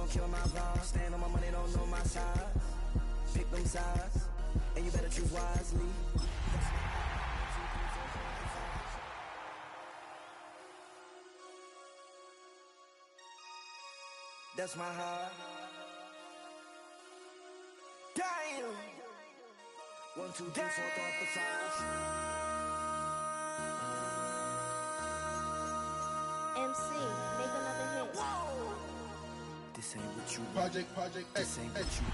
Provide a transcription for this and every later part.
gon' kill my vibe. Stand on my money, don't know my side. Pick them sides, and you better choose wisely. That's my heart. Damn. 1, 2, 3, 4, 5. MC, make another hit. Whoa. This ain't what you want. Project, This ain't what you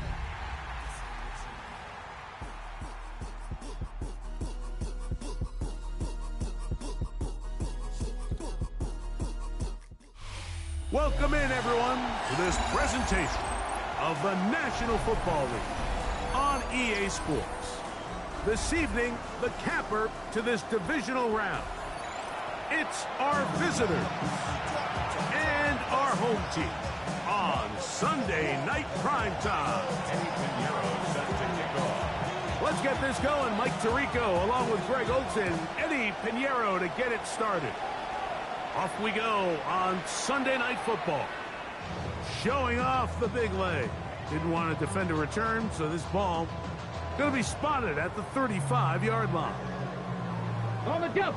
Welcome in, everyone, to this presentation of the National Football League on EA Sports. This evening, the capper to this divisional round. It's our visitors and our home team on Sunday Night Primetime. Let's get this going. Mike Tirico along with Greg Olson, Eddie Pinheiro to get it started. Off we go on Sunday Night Football. Showing off the big leg. Didn't want to defend a return, so this ball going to be spotted at the 35-yard line. On the go.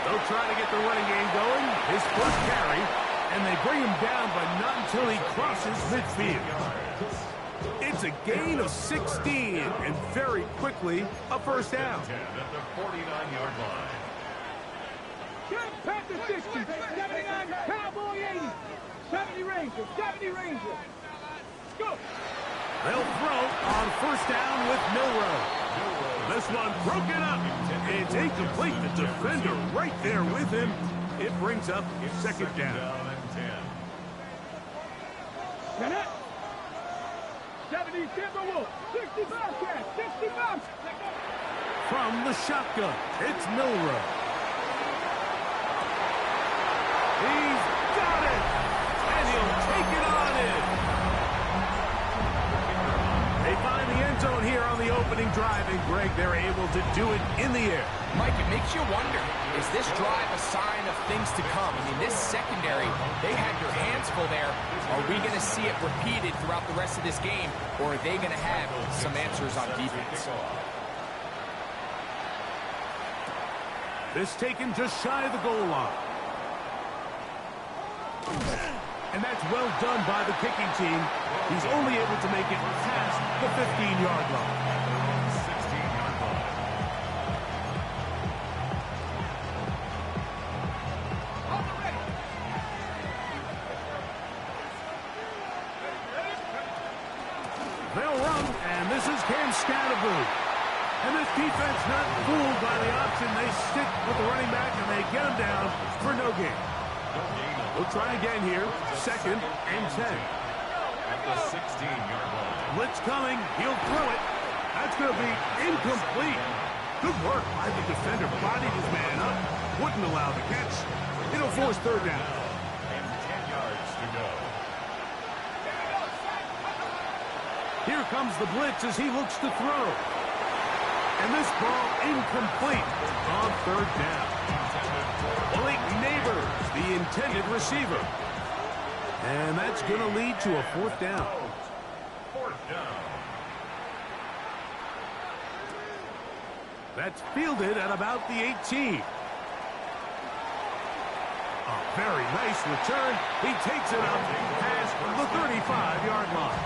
They'll try to get the running game going. His first carry, and they bring him down, but not until he crosses midfield. It's a gain of 16, and very quickly, a first down. At the 49-yard line. Panther 60, 79, Cowboy 80, 70 Ranger, 70 Ranger. Let's go. They'll throw on first down with Milrow. This one broken up. It's incomplete. The defender right there with him. It brings up second down. 70 Timberwolf, 65 catch, 65. From the shotgun, it's Milrow. He's got it, and he'll take it on in. They find the end zone here on the opening drive, and Greg, they're able to do it in the air. Mike, it makes you wonder, is this drive a sign of things to come? I mean, this secondary, they had their hands full there. Are we going to see it repeated throughout the rest of this game, or are they going to have some answers on defense? This taken just shy of the goal line. And that's well done by the kicking team. He's only able to make it past the 15-yard line. 16-yard line. They'll run, and this is Cam Scatterboo. And this defense not fooled by the option. They stick with the running back, and they get him down for no gain. We'll try again here, 2nd and 10. At the 16-yard line. Blitz coming, he'll throw it. That's going to be incomplete. Good work by the defender, bodied his man up, wouldn't allow the catch. It'll force third down. And 10 yards to go. Here comes the blitz as he looks to throw. And this ball incomplete on third down. Blake Neighbors, the intended receiver. And that's going to lead to a fourth down. Fourth down. That's fielded at about the 18. A very nice return. He takes it up past the 35-yard line.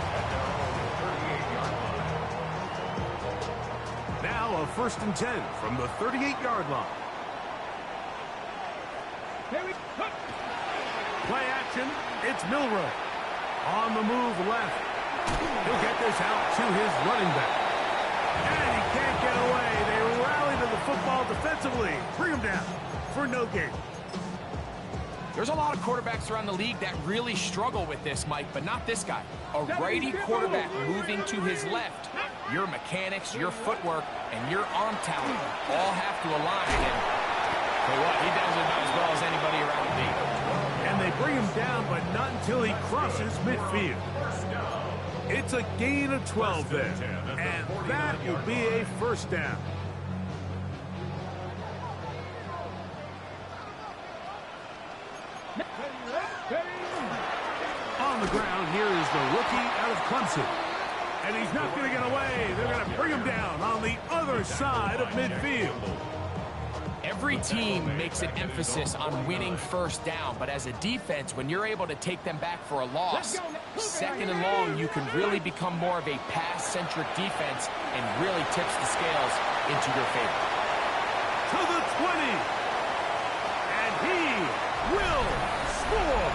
Now a 1st and 10 from the 38-yard line. Play action. It's Milrow. On the move left. He'll get this out to his running back. And he can't get away. They rally to the football defensively. Bring him down for no gain. There's a lot of quarterbacks around the league that really struggle with this, Mike, but not this guy. A righty quarterback moving to his left. Your mechanics, your footwork, and your arm talent all have to align. And tell you what, he does it about as well as anybody around the league. And they bring him down, but not until he crosses midfield. It's a gain of 12 there, and that will be a first down. On the ground, here is the rookie out of Clemson. And he's not going to get away. They're going to bring him down on the other side of midfield. Every team makes an emphasis on winning first down, but as a defense, when you're able to take them back for a loss, second and long, you can really become more of a pass-centric defense and really tips the scales into your favor. To the 20. And he will score.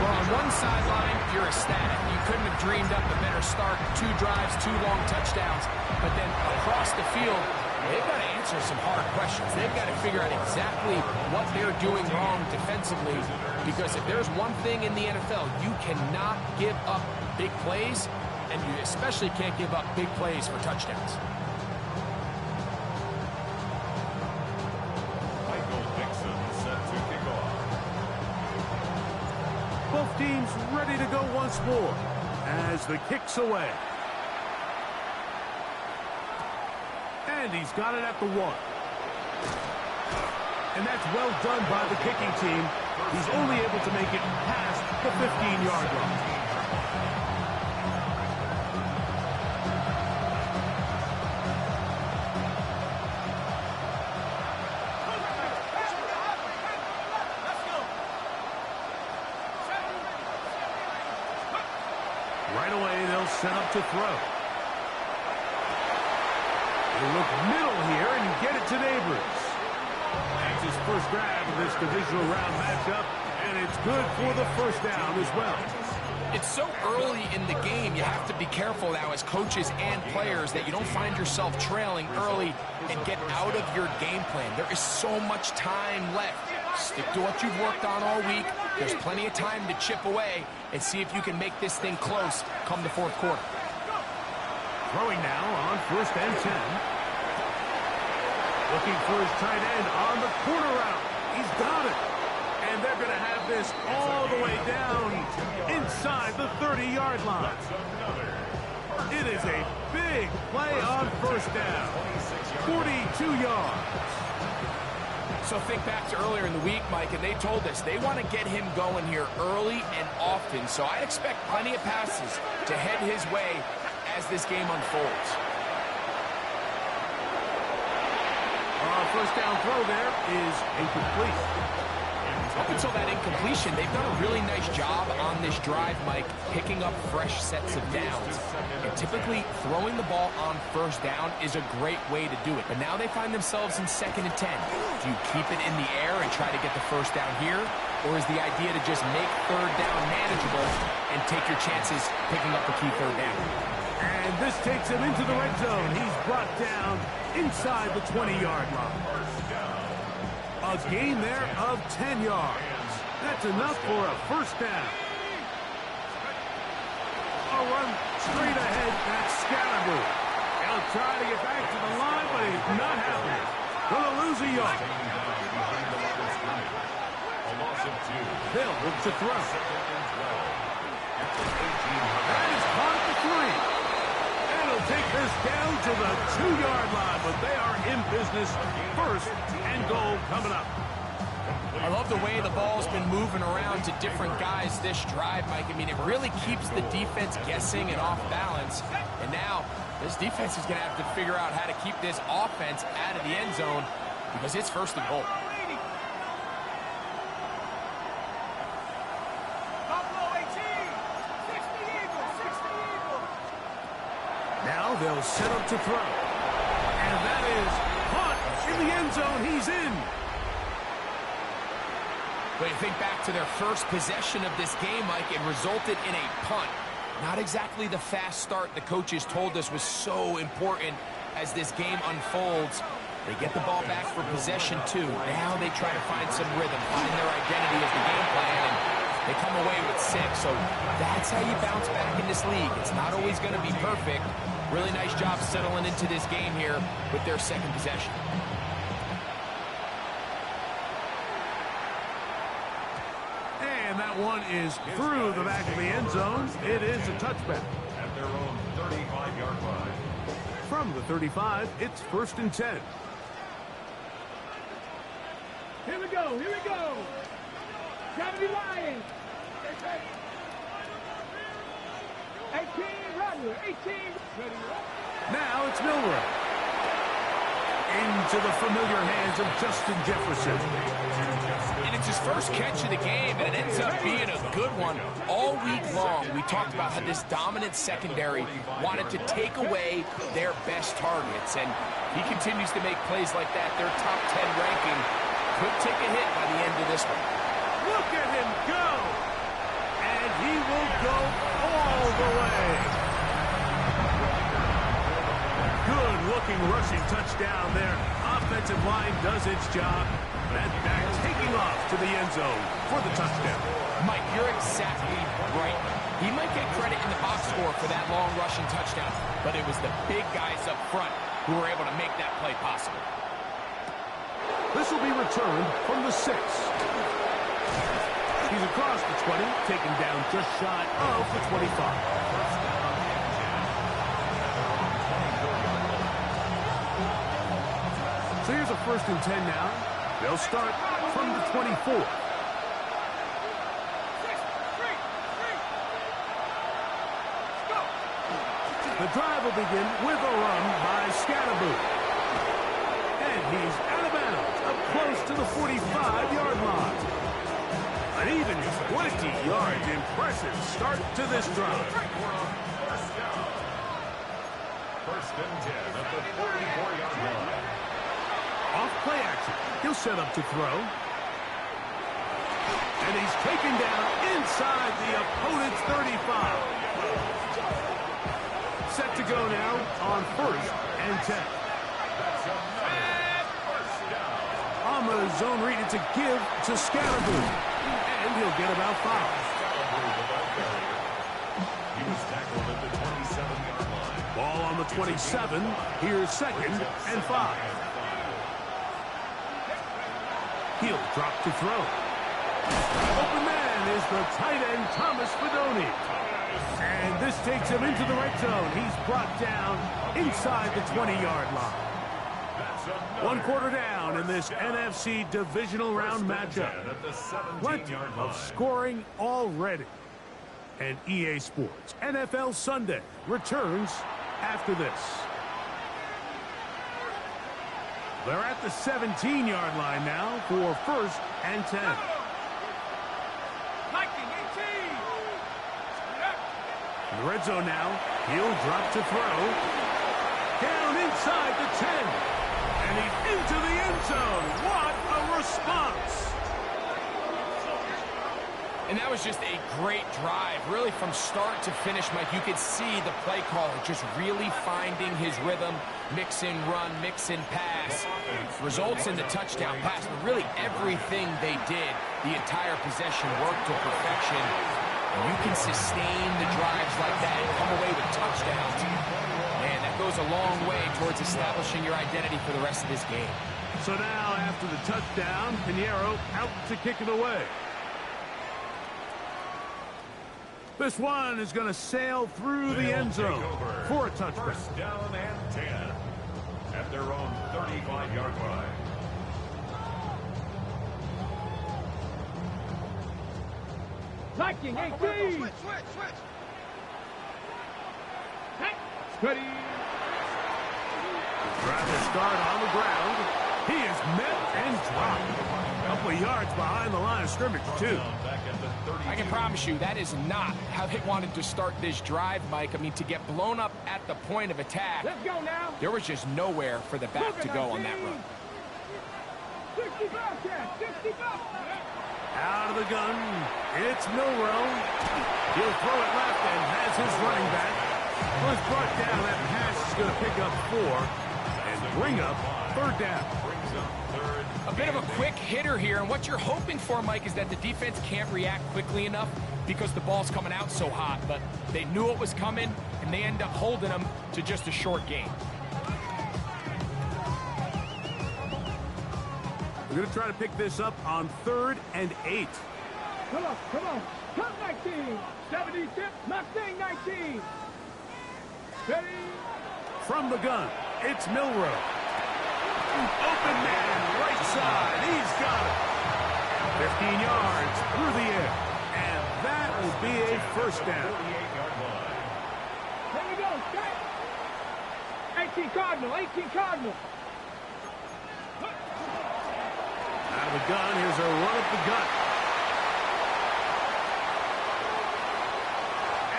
Well, on one sideline, you're ecstatic. You couldn't have dreamed up a better start. 2 drives, 2 long touchdowns. But then across the field, they've got to answer some hard questions. They've got to figure out exactly what they're doing wrong defensively. Because if there's one thing in the NFL, you cannot give up big plays, and you especially can't give up big plays for touchdowns. Both teams ready to go once more as the kick's away. And he's got it at the 1. And that's well done by the kicking team. He's only able to make it past the 15-yard line. Right away, they'll set up to throw. They look middle here and get it to Neighbors. That's his first grab in this divisional round matchup, and it's good for the first down as well. It's so early in the game, you have to be careful now as coaches and players that you don't find yourself trailing early and get out of your game plan. There is so much time left. Stick to what you've worked on all week. There's plenty of time to chip away and see if you can make this thing close come the fourth quarter. Throwing now on 1st and 10. Looking for his tight end on the corner route. He's got it. And they're going to have this all the way down inside the 30-yard line. It is a big play on first down. 42 yards. So think back to earlier in the week, Mike, and they told us they want to get him going here early and often. So I expect plenty of passes to head his way as this game unfolds. First down throw there is incomplete. Up until that incompletion, they've done a really nice job on this drive, Mike, picking up fresh sets of downs. And typically, throwing the ball on first down is a great way to do it. But now they find themselves in 2nd and 10. Do you keep it in the air and try to get the first down here? Or is the idea to just make 3rd down manageable and take your chances picking up a key 3rd down? And this takes him into the red zone. He's brought down inside the 20-yard line. A gain there of 10 yards. That's enough for a first down. A run straight ahead. That's Scalaboo. He'll try to get back to the line, but he's not happening. Gonna lose a yard. Hill look to throw. That is caught at the 3. It'll take this down to the 2-yard line, but they are in business. 1st and goal coming up. I love the way the ball's been moving around to different guys this drive, Mike. I mean, it really keeps the defense guessing and off balance. And now this defense is going to have to figure out how to keep this offense out of the end zone because it's 1st and goal. Now they'll set up to throw. And that is caught in the end zone. He's in. When you think back to their first possession of this game, Mike, it resulted in a punt. Not exactly the fast start the coaches told us was so important as this game unfolds. They get the ball back for possession 2. Now they try to find some rhythm, find their identity as the game plan, and they come away with 6. So that's how you bounce back in this league. It's not always going to be perfect. Really nice job settling into this game here with their 2nd possession. And that That one is through the back of the end zone. It is a touchback. At their own 35-yard line. From the 35, it's 1st and 10. Here we go. Here we go. 70 Lions. 18 Rattler. 18. Now it's Milrow. Into the familiar hands of Justin Jefferson. And it's his first catch of the game, and it ends up being a good one. All week long, we talked about how this dominant secondary wanted to take away their best targets, and he continues to make plays like that. Their top 10 ranking could take a hit by the end of this one. Look at him go! And he will go all the way. Good-looking rushing touchdown there. Offensive line does its job. That back taking off to the end zone for the touchdown. Mike, you're exactly right. He might get credit in the box score for that long rushing touchdown, but it was the big guys up front who were able to make that play possible. This will be returned from the 6. He's across the 20, taken down just shy of the 25. So here's a 1st and 10 now. They'll start from the 24. The drive will begin with a run by Scatterboo. And he's out of bounds, up close to the 45-yard line. An even 20 yards. Impressive start to this drive. First and 10 at the 44-yard line. Off play action. He'll set up to throw. And he's taken down inside the opponent's 35. Set to go now on 1st and 10. Ama's zone read it to give to Scatterboo. And he'll get about 5. He was tackled at the 27-yard line. Ball on the 27. Here's 2nd and 5. He'll drop to throw. Open man is the tight end, Thomas Fedoni. And this takes him into the red zone. He's brought down inside the 20-yard line. 1 quarter down in this NFC divisional round matchup. Plenty of scoring already. And EA Sports NFL Sunday returns after this. They're at the 17-yard line now for 1st and 10. In the red zone now, he'll drop to throw. Down inside the 10. And he's into the end zone. What a response! And that was just a great drive, really from start to finish, Mike. You could see the play caller just really finding his rhythm, mix in run, mix in pass. Results in the touchdown pass, but really everything they did, the entire possession worked to perfection. And you can sustain the drives like that and come away with touchdowns. Man, that goes a long way towards establishing your identity for the rest of this game. So now, after the touchdown, Pinheiro out to kick it away. This one is going to sail through the end zone for a touchdown. First down and 10 at their own 35-yard line. Viking 18. Switch. Steady. Drive will start on the ground. He is met and dropped. A couple of yards behind the line of scrimmage, too. I can promise you that is not how they wanted to start this drive, Mike. I mean, to get blown up at the point of attack, Let's go now. there was just nowhere for the back to go on that run. 65, 65. Out of the gun, it's Milrow. He'll throw it left and has his running back. Was brought down. That pass is going to pick up 4 and bring up 3rd down. A bit of a quick hitter here, and what you're hoping for, Mike, is that the defense can't react quickly enough because the ball's coming out so hot, but they knew it was coming, and they end up holding them to just a short gain. We're going to try to pick this up on 3rd and 8. Come on, come on. Come 19. 70 tip, Mustang 19. Ready? From the gun, it's Milrow. Open man, right side. He's got it. 15 yards through the air. And that will be a first down. Here we go, Scott. 18 Cardinal, 18 Cardinal. Out of the gun, here's a run up the gut.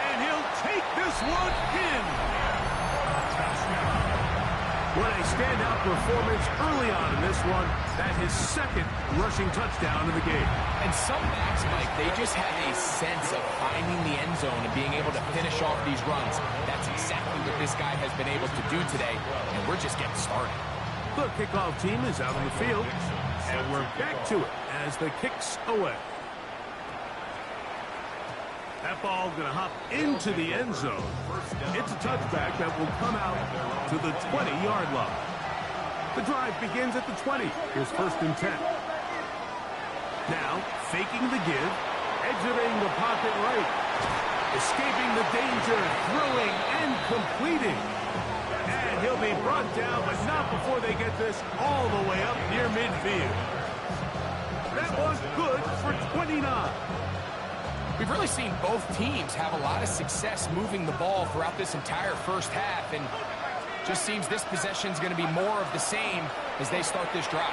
And he'll take this one in. What a standout performance early on in this one. That his second rushing touchdown of the game. And some backs, Mike, they just have a sense of finding the end zone and being able to finish off these runs. That's exactly what this guy has been able to do today, and we're just getting started. The kickoff team is out on the field, and we're back to it as the kick's away. That ball going to hop into the end zone. It's a touchback that will come out to the 20-yard line. The drive begins at the 20. Here's 1st and 10. Now, faking the give, exiting the pocket right, escaping the danger, throwing and completing. And he'll be brought down, but not before they get this all the way up near midfield. That was good for 29. We've really seen both teams have a lot of success moving the ball throughout this entire first half, and just seems this possession is going to be more of the same as they start this drive.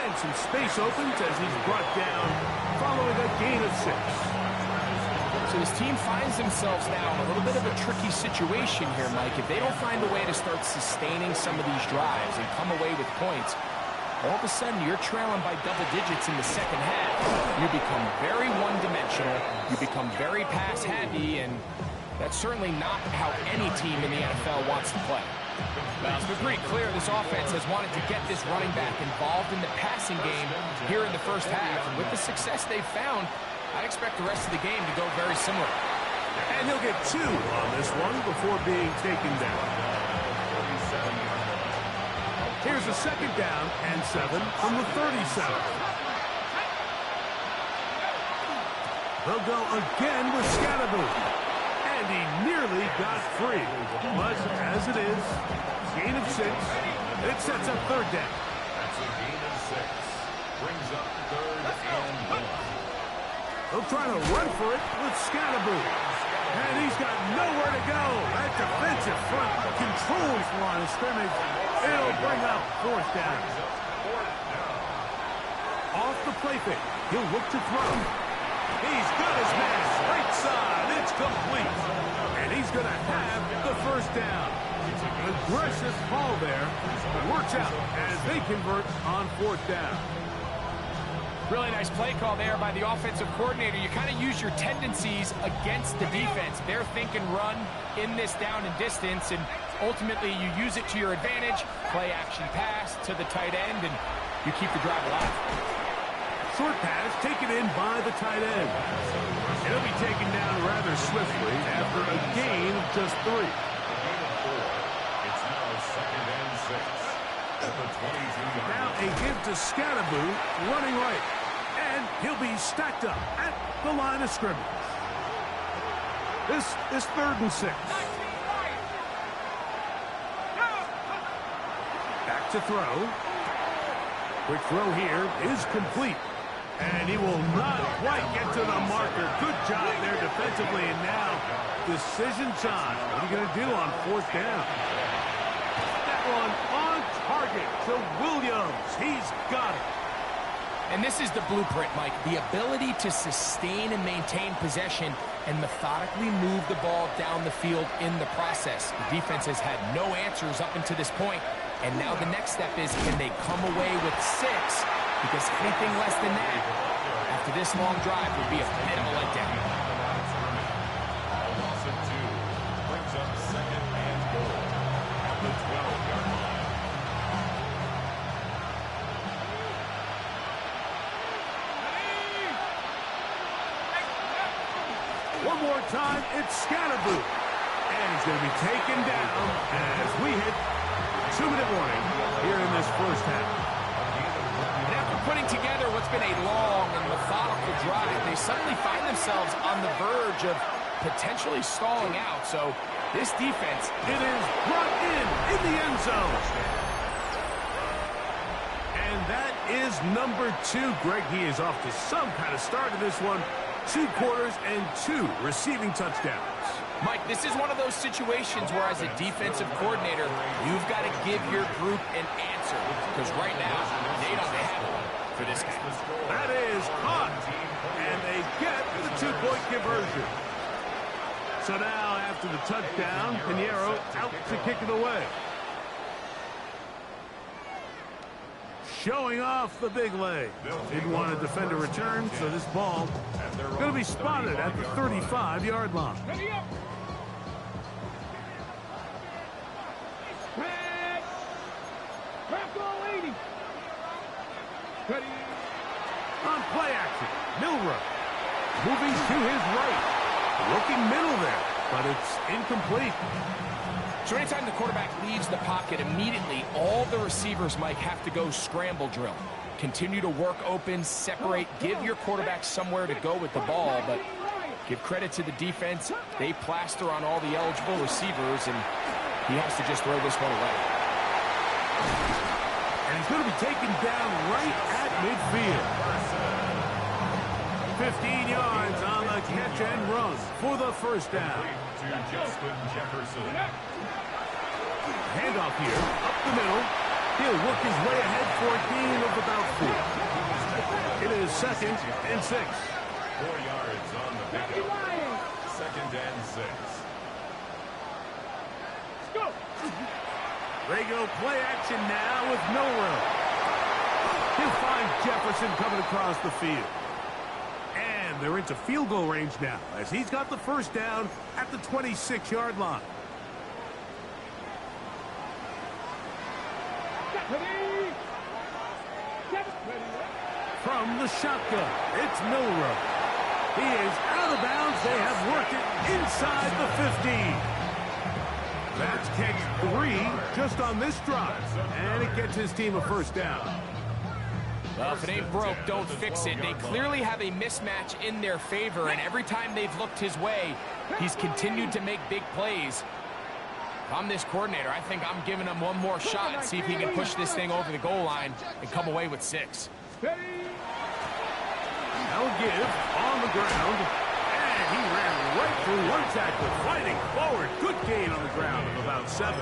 And some space opens as he's brought down following a gain of 6. So this team finds themselves now in a little bit of a tricky situation here, Mike. If they don't find a way to start sustaining some of these drives and come away with points, all of a sudden you're trailing by double digits in the second half. You become very one-dimensional. You become very pass-happy, and that's certainly not how any team in the NFL wants to play. Well, it's been pretty clear this offense has wanted to get this running back involved in the passing game here in the first half. And with the success they've found, I expect the rest of the game to go very similar. And he'll get 2 on this one before being taken down. Here's a 2nd down and 7 from the 37. They'll go again with Scatterboot. And he nearly got free. But as it is, gain of 6. It sets up 3rd down. That's a gain of 6. Brings up 3rd and 1. They'll try to run for it with Scatterboot. And he's got nowhere to go. That defensive front controls the line of scrimmage. It'll bring up 4th down. Off the play fake. He'll look to throw. He's got his man. Right side. It's complete. And he's going to have the 1st down. Aggressive call there. Works out as they convert on 4th down. Really nice play call there by the offensive coordinator. You kind of use your tendencies against the defense. They're thinking run in this down and distance, and ultimately you use it to your advantage. Play action pass to the tight end, and you keep the drive alive. Short pass taken in by the tight end. It'll be taken down rather swiftly after a gain of just 3. It's now 2nd and 6 at the 22-yard line. Now a give to Scatterboot running right. And he'll be stacked up at the line of scrimmage. This is 3rd and 6. Back to throw. Quick throw here is complete. And he will not quite get to the marker. Good job there defensively. And now decision time. What are you going to do on 4th down? That one on target to Williams. He's got it. And this is the blueprint, Mike. The ability to sustain and maintain possession and methodically move the ball down the field in the process. The defense has had no answers up until this point, and now the next step is, can they come away with 6? Because anything less than that, after this long drive, would be a bit of a letdown. A loss of 2 brings up 2nd and 4 at the 12-yard line. One more time, it's Scatterboot. And he's going to be taken down as we hit 2-minute warning here in this first half. And after putting together what's been a long and methodical drive, they suddenly find themselves on the verge of potentially stalling out. So this defense, it is brought in the end zone. And that is number 2. Greg, he is off to some kind of start in this one. 2 quarters and 2 receiving touchdowns. Mike, this is one of those situations where as a defensive coordinator, you've got to give your group an answer. Because right now, they don't have one for this guy. That is caught. And they get the 2-point conversion. So now, after the touchdown, Pinheiro out to kick it away. Showing off the big leg. Didn't want to defend a return, so this ball going to be spotted at the 35-yard line. On play action, Milroe moving to his right. Looking middle there, but it's incomplete. So anytime the quarterback leaves the pocket, immediately all the receivers, Mike, have to go scramble drill. Continue to work open, separate, give your quarterback somewhere to go with the ball, but give credit to the defense. They plaster on all the eligible receivers, and he has to just throw this one away. And he's going to be taken down right at midfield. 15 yards on the catch and run for the first down. Handoff here, up the middle. He'll work his way ahead for a gain of about 4. It is 2nd and 6. 4 yards on the pickup. 2nd and 6. Go! They go play action now with Milroe. He'll find Jefferson coming across the field. And they're into field goal range now as he's got the first down at the 26-yard line. From the shotgun, it's Milroe. He is out of bounds. They have worked it inside the 15. That's catch 3 just on this drive, and it gets his team a first down. Well, if it ain't broke, don't fix it. They clearly have a mismatch in their favor, and every time they've looked his way, he's continued to make big plays. If I'm this coordinator, I think I'm giving him one more shot and see if he can push this thing over the goal line and come away with 6. Now give on the ground, and he ran right through one tackle, fighting forward. Good gain on the ground of about 7.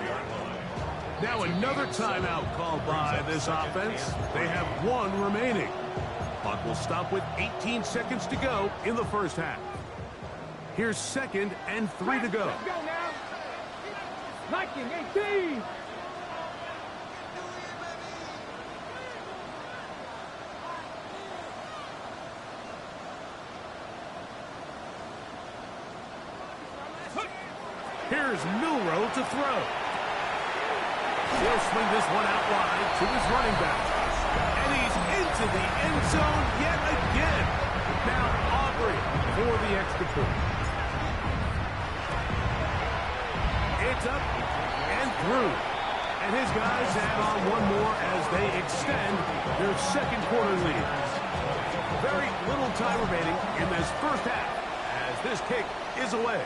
Now another timeout called by this offense. They have 1 remaining. Clock will stop with 18 seconds to go in the first half. Here's 2nd and 3 to go. Let's go now. 19-18. Here's Milroe to throw. He'll swing this one out wide to his running back. And he's into the end zone yet again. Now Aubrey for the extra point. It's up and through. And his guys add on 1 more as they extend their 2nd quarter lead. Very little time remaining in this first half as this kick is away.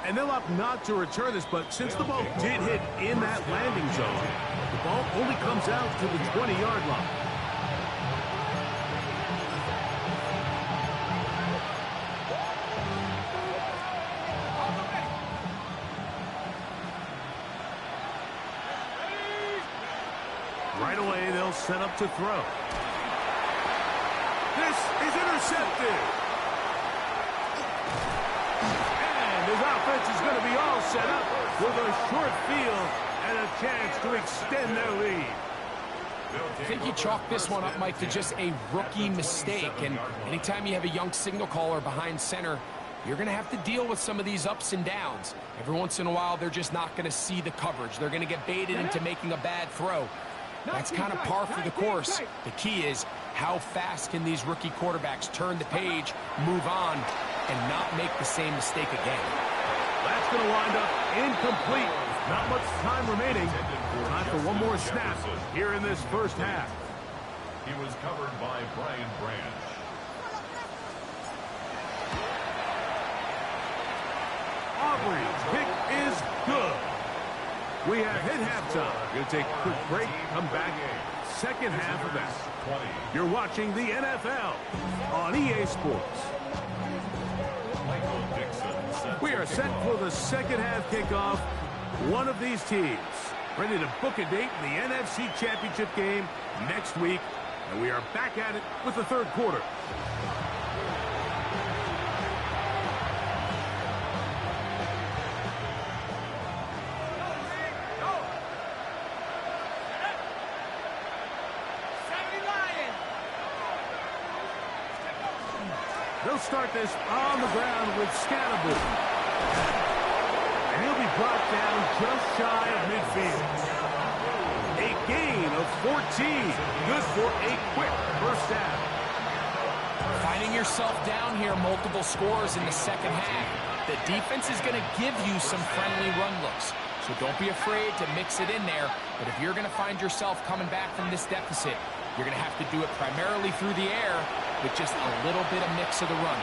And they'll opt not to return this, but since the ball did hit in that landing zone, the ball only comes out to the 20-yard line. Right away, they'll set up to throw. This is intercepted. His offense is going to be all set up with a short field and a chance to extend their lead. I think you chalk this one up, Mike, to just a rookie mistake. And anytime you have a young signal caller behind center, you're going to have to deal with some of these ups and downs. Every once in a while, they're just not going to see the coverage. They're going to get baited into making a bad throw. That's kind of par for the course. The key is how fast can these rookie quarterbacks turn the page, move on, and not make the same mistake again. That's going to wind up incomplete. Not much time remaining. Time for one more snap here in this first half. He was covered by Brian Branch. Aubrey's kick is good. We have hit halftime. Going to take a quick break. Come back. Second half of that. You're watching the NFL on EA Sports. We are set for the second half kickoff. One of these teams ready to book a date in the NFC Championship game next week. And we are back at it with the third quarter. They'll start this on the ground with Scatterbull. And he'll be brought down just shy of midfield. A gain of 14. Good for a quick first down. Finding yourself down here, multiple scores in the second half. The defense is going to give you some friendly run looks. So don't be afraid to mix it in there. But if you're going to find yourself coming back from this deficit, you're going to have to do it primarily through the air with just a little bit of mix of the run.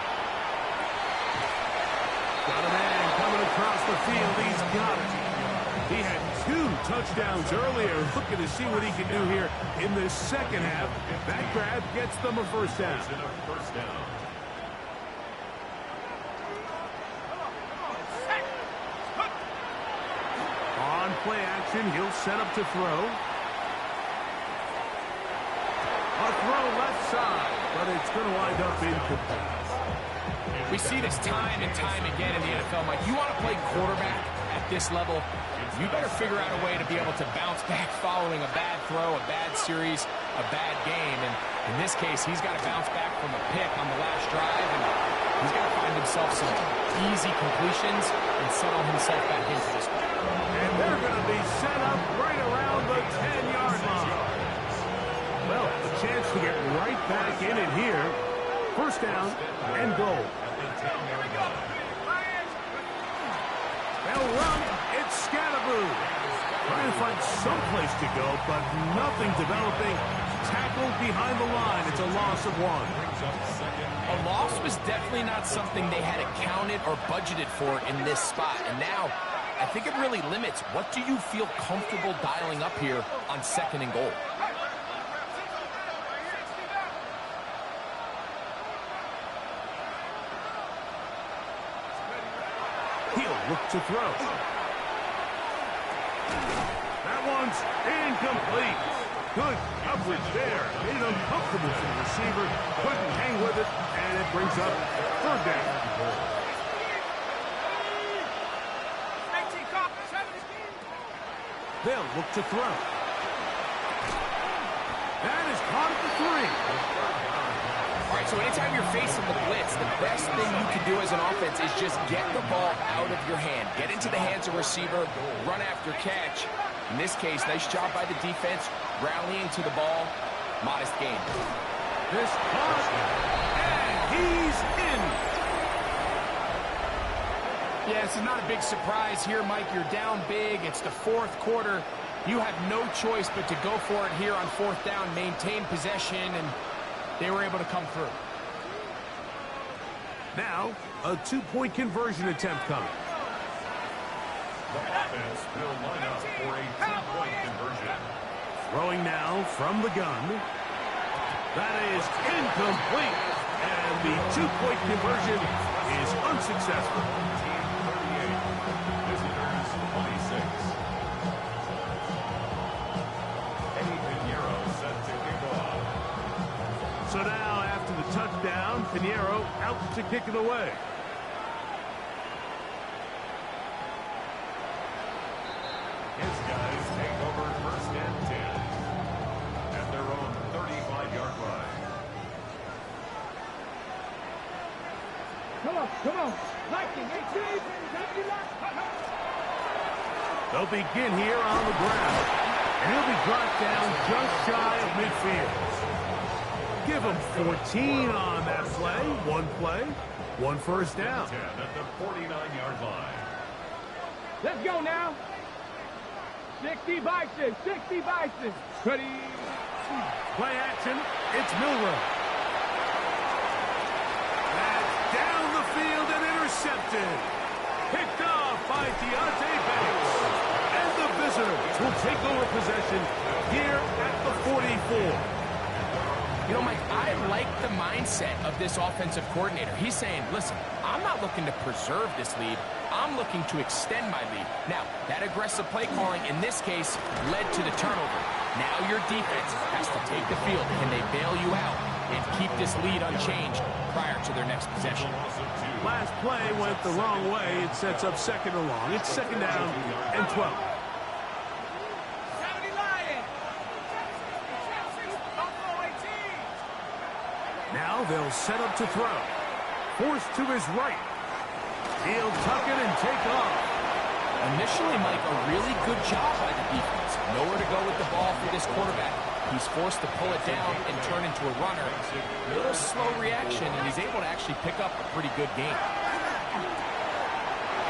Got a man coming across the field. He's got it. He had 2 touchdowns earlier. Looking to see what he can do here in this second half. That grab gets them a first down. On play action, he'll set up to throw. A throw left side, but it's going to wind up incomplete. We see this time and time again in the NFL, Mike. You want to play quarterback at this level, you better figure out a way to be able to bounce back following a bad throw, a bad series, a bad game. And in this case, he's got to bounce back from a pick on the last drive, and he's got to find himself some easy completions and settle himself back into this one. And they're going to be set up right around the 10-yard line. Well, a chance to get right back in it here. First down and goal. They'll run. It's Scatterbull. Trying to find some place to go, but nothing developing. Tackled behind the line. It's a loss of 1. A loss was definitely not something they had accounted or budgeted for in this spot. And now, I think it really limits what do you feel comfortable dialing up here on second and goal. He'll look to throw. That one's incomplete. Good coverage there. Made it uncomfortable for the receiver. Couldn't hang with it, and it brings up third down. They'll look to throw. That is caught at the 3. All right, so anytime you're facing the blitz, the best thing you can do as an offense is just get the ball out of your hand. Get into the hands of receiver, run after catch. In this case, nice job by the defense, rallying to the ball. Modest gain. This caught, and he's in. Yeah, this is not a big surprise here, Mike. You're down big. It's the fourth quarter. You have no choice but to go for it here on fourth down, maintain possession, and they were able to come through. Now, a 2-point conversion attempt coming. The offense will line up for a 2-point conversion. Throwing now from the gun. That is incomplete. And the 2-point conversion is unsuccessful. Team 38, visitors 26. Eddie Pinheiro set to kick off. So now, after the touchdown, Pinheiro out to kick it away. His guys take over first and 10 at their own 35-yard line. Come on. Lightning, 18, They'll begin here on the ground. And he'll be brought down just shy of midfield. Give him 14 on that play. One first down. 10 at the 49-yard line. Let's go now. 60 Bison, 60 Bison. Ready. Play action. It's Milroe. That's down the field and intercepted. Picked off by Deontay Banks. And the visitors will take over possession here at the 44. You know, Mike, I like the mindset of this offensive coordinator. He's saying, listen, I'm not looking to preserve this lead. I'm looking to extend my lead. Now, that aggressive play calling in this case led to the turnover. Now your defense has to take the field. Can they bail you out and keep this lead unchanged prior to their next possession? Last play went the wrong way. It sets up second and long. It's second down and 12. Now they'll set up to throw. Forced to his right. He'll tuck it and take off. Initially, Mike, a really good job by the defense. Nowhere to go with the ball for this quarterback. He's forced to pull it down and turn into a runner. A little slow reaction, and he's able to actually pick up a pretty good game.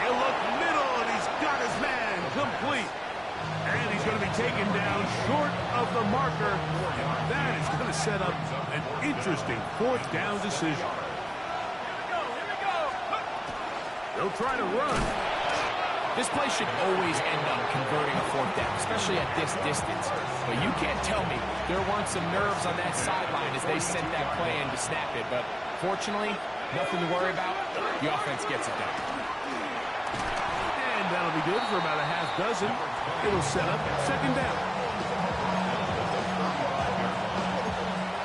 He'll look middle, and he's got his man complete. And he's going to be taken down short of the marker. And that is going to set up an interesting fourth down decision. They'll try to run. This play should always end up converting a fourth down, especially at this distance. But you can't tell me there weren't some nerves on that sideline as they sent that play in to snap it. But fortunately, nothing to worry about. The offense gets it done. And that'll be good for about a half dozen. It'll set up second down.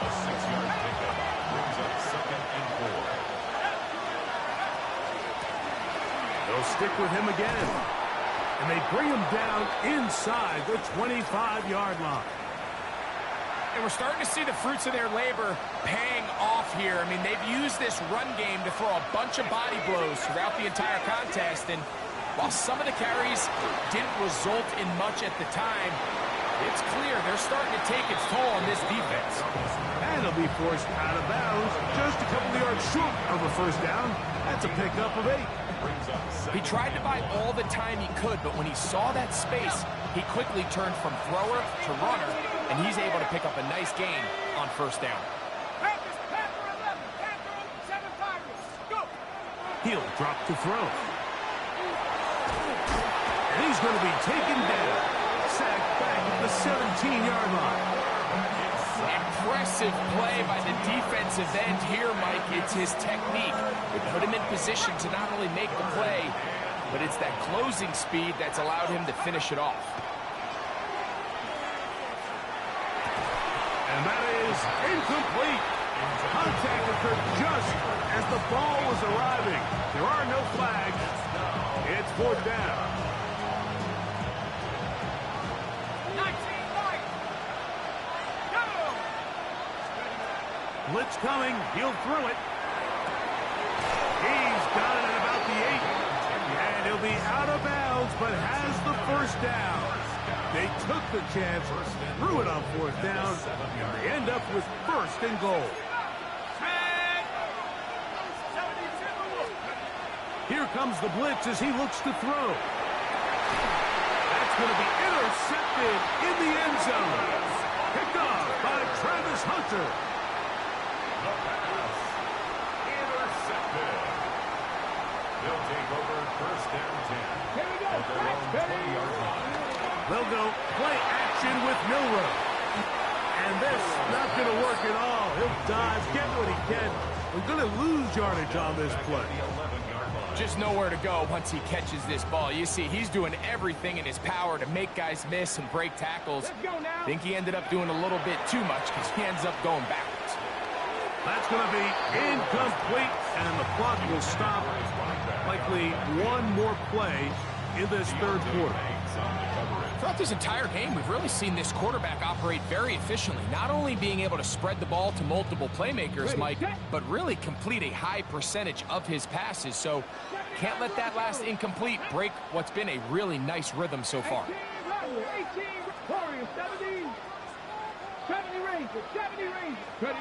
A 6-yard pickup brings up second and 4. They'll stick with him again. And they bring him down inside the 25-yard line. And we're starting to see the fruits of their labor paying off here. I mean, they've used this run game to throw a bunch of body blows throughout the entire contest. And while some of the carries didn't result in much at the time, it's clear they're starting to take its toll on this defense. And he'll be forced out of bounds just a couple of yards short of a first down. That's a pickup of 8. He tried to buy all the time he could, but when he saw that space, he quickly turned from thrower to runner, and he's able to pick up a nice gain on first down. He'll drop to throw. And he's going to be taken down. Sacked back at the 17-yard line. Impressive play by the defensive end here, Mike. It's his technique. It put him in position to not only make the play, but it's that closing speed that's allowed him to finish it off. And that is incomplete. Contact occurred just as the ball was arriving. There are no flags. It's fourth down. Blitz coming. He'll throw it. He's got it at about the 8. And he'll be out of bounds, but has the first down. They took the chance, threw it on fourth down, and they end up with first and goal. Here comes the blitz as he looks to throw. That's going to be intercepted in the end zone. Picked off by Travis Hunter. The pass. Intercepted. They'll take over first down 10. Here we go. At their own 20-yard line. They'll go play action with Milroe. And this not going to work at all. He'll dodge, get what he can. We're going to lose yardage on this play. Just nowhere to go once he catches this ball. You see, he's doing everything in his power to make guys miss and break tackles. Let's go now. I think he ended up doing a little bit too much because he ends up going backwards. That's going to be incomplete, and the clock will stop. Likely one more play in this third quarter. Throughout this entire game, we've really seen this quarterback operate very efficiently, not only being able to spread the ball to multiple playmakers, Mike, but really complete a high percentage of his passes. So can't let that last incomplete break what's been a really nice rhythm so far. 18 Warriors, 70 Rangers, 70 Rangers. Ready.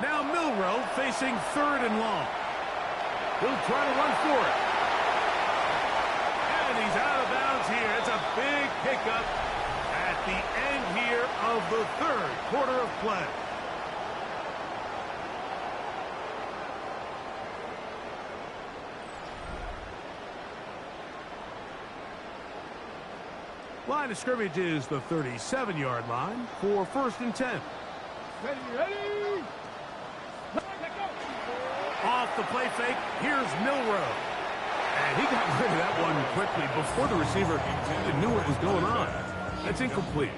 Now Milroe facing third and long. He'll try to run for it. And he's out of bounds here. It's a big pickup. the end here of the third quarter of play. Line of scrimmage is the 37-yard line for 1st and 10. Ready. Off the play fake, here's Milrow. And he got rid of that one quickly before the receiver even knew what was going on. That's incomplete.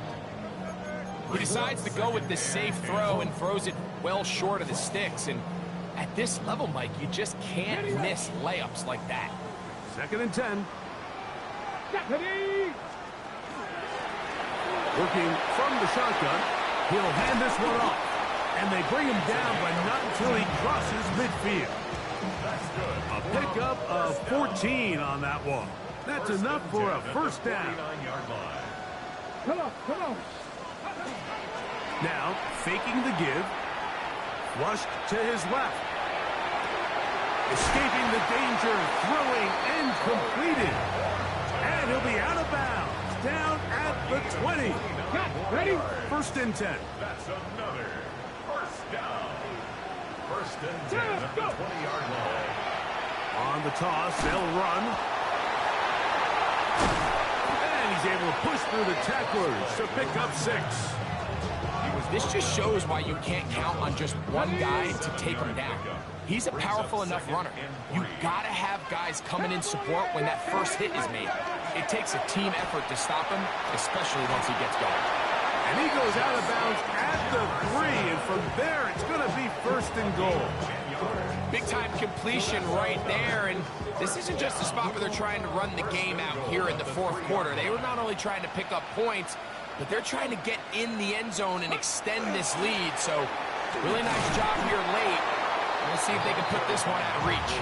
He decides to go with this safe throw and throws it well short of the sticks. And at this level, Mike, you just can't miss layups like that. 2nd and 10. Ready. Working from the shotgun, he'll hand this one off. And they bring him down, but not until he crosses midfield. A pickup of 14 on that one. That's enough for a 1st down. Come on, come on. Now, faking the give. Flushed to his left. Escaping the danger, throwing, and completed. And he'll be out of bounds. Down at the 20. Ready? 1st and 10. That's another 1st down. 1st and 10 at the 20-yard line. On the toss, they'll run. And he's able to push through the tacklers to pick up 6. This just shows why you can't count on just one guy to take him down. He's a powerful enough runner. You gotta have guys coming in support when that first hit is made. It takes a team effort to stop him, especially once he gets going. And he goes out of bounds at the 3, and from there it's going to be 1st and goal. Big-time completion right there, and this isn't just a spot where they're trying to run the game out here in the 4th quarter. They were not only trying to pick up points, but they're trying to get in the end zone and extend this lead. So, really nice job here late. We'll see if they can put this one out of reach.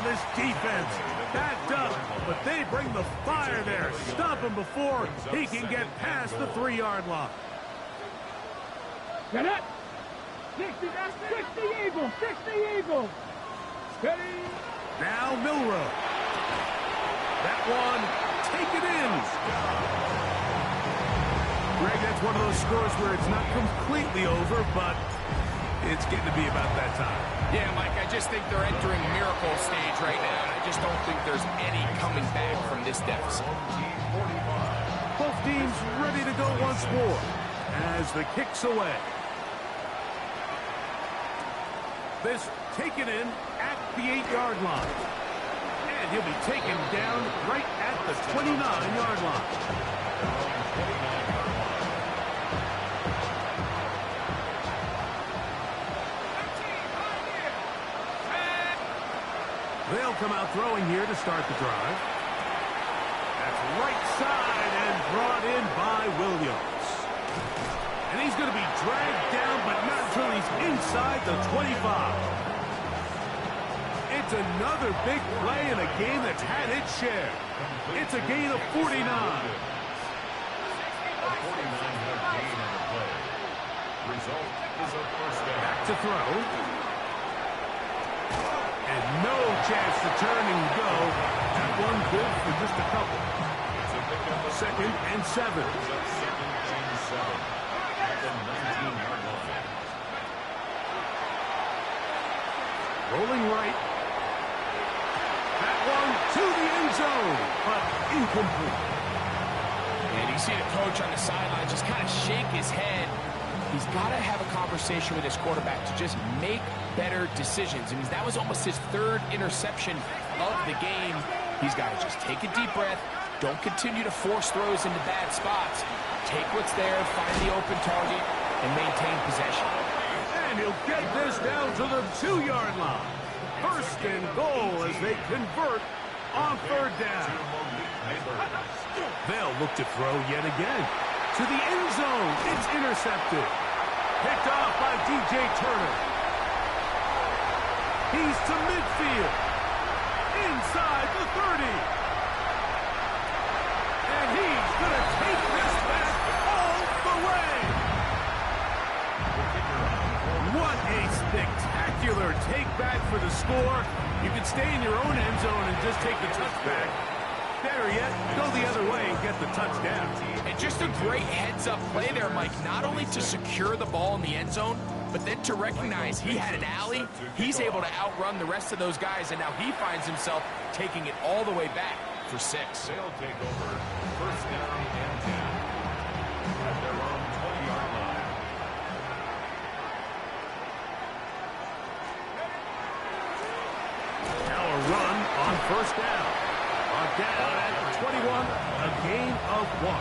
This defense backed up, but they bring the fire there. Stop him before he can get past the 3-yard line. Get it. 60 Eagles. 60 Eagles. Ready. Now Milrow. That one, take it in. Greg, that's one of those scores where it's not completely over, but it's getting to be about that time. Yeah, Mike, I just think they're entering miracle stage right now, and I just don't think there's any coming back from this deficit. Both teams ready to go once more as the kick's away. This taken in at the 8-yard line. And he'll be taken down right at the 29-yard line. They'll come out throwing here to start the drive. That's right side and brought in by Williams. And he's going to be dragged down, but not until he's inside the 25. It's another big play in a game that's had its share. It's a gain of 49. A 49-yard gain on the play. Result is a 1st down. Back to throw. And no chance to turn and go. That one good for just a couple. 2nd and 7. 2nd and 7 at the 19-yard line. Rolling right. That one to the end zone, but incomplete. And you see the coach on the sideline just kind of shake his head. He's got to have a conversation with his quarterback to just make better decisions. I mean, that was almost his 3rd interception of the game. He's got to just take a deep breath. Don't continue to force throws into bad spots. Take what's there, find the open target, and maintain possession. And he'll get this down to the 2-yard line. 1st and goal as they convert on 3rd down. They'll look to throw yet again. To the end zone, it's intercepted. Picked off by DJ Turner. He's to midfield. Inside the 30. And he's going to take this back all the way. What a spectacular take back for the score. You can stay in your own end zone and just take the touchback. Better yet, go the other way and get the touchdown. And just a great heads-up play there, Mike, not only to secure the ball in the end zone, but then to recognize he had an alley, he's able to outrun the rest of those guys, and now he finds himself taking it all the way back for 6. They'll take over first down and 10 at their own 20-yard line. Now a run on first down. On down at the 21, a gain of 1.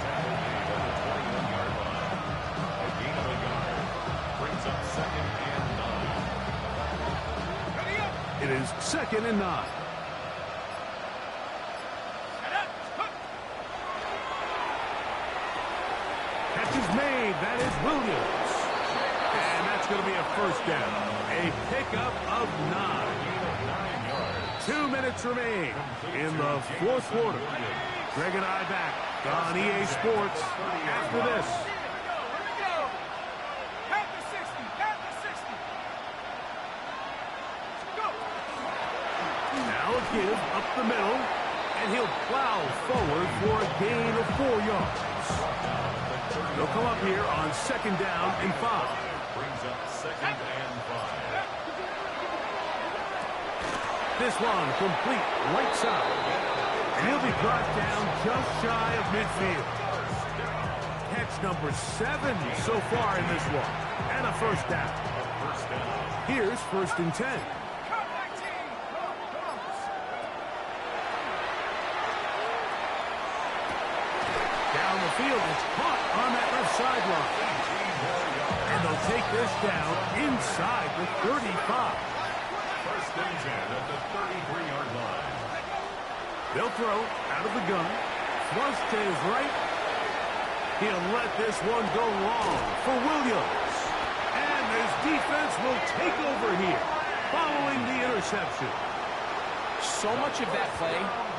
A gain of a yard brings up second and 9. It is 2nd and 9. Catch is made. That is Williams. And that's going to be a first down. A pickup of 9. 2 minutes remain in the 4th quarter. Greg and I back on EA Sports after this. Now a give up the middle, and he'll plow forward for a gain of 4 yards. They'll come up here on 2nd down and 5. Brings up 2nd and 5. This one complete right side. And he'll be brought down just shy of midfield. Catch number 7 so far in this one. And a first down. Here's 1st and 10. Down the field, it's caught on that left sideline. And they'll take this down inside the 35. First and 10 at the 33-yard line. They'll throw out of the gun. Thrust to his right. He'll let this one go long for Williams. And his defense will take over here following the interception. So much of that play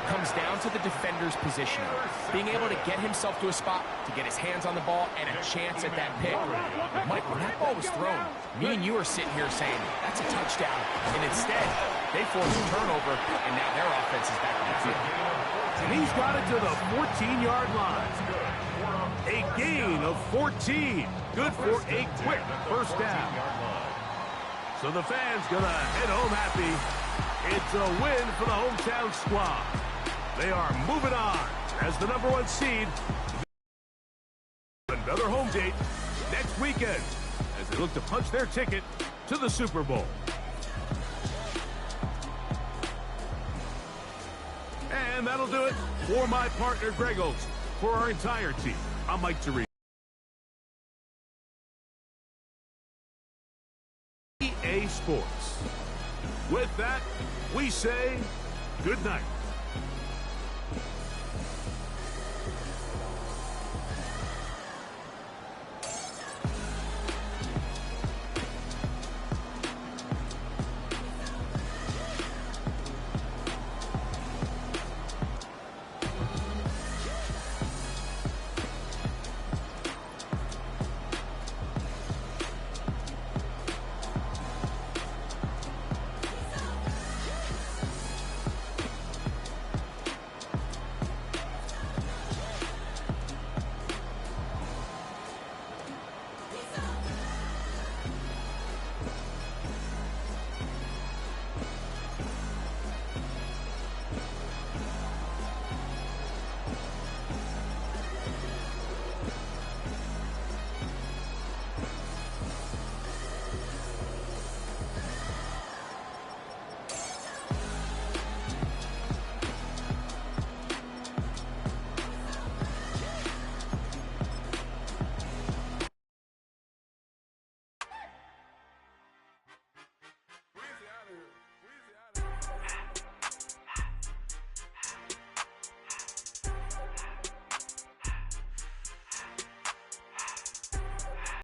comes down to the defender's positioning, being able to get himself to a spot, to get his hands on the ball, and a chance at that pick. Mike, when that ball was thrown, me and you are sitting here saying, that's a touchdown. And instead, they forced a turnover, and now their offense is back on the field. And he's got it to the 14-yard line. A gain of 14. Good for a quick first down. So the fans gonna head home happy. It's a win for the hometown squad. They are moving on as the #1 seed. Another home date next weekend as they look to punch their ticket to the Super Bowl. And that'll do it for my partner, Greg Olson. For our entire team, I'm Mike Therese. EA Sports. With that, we say good night.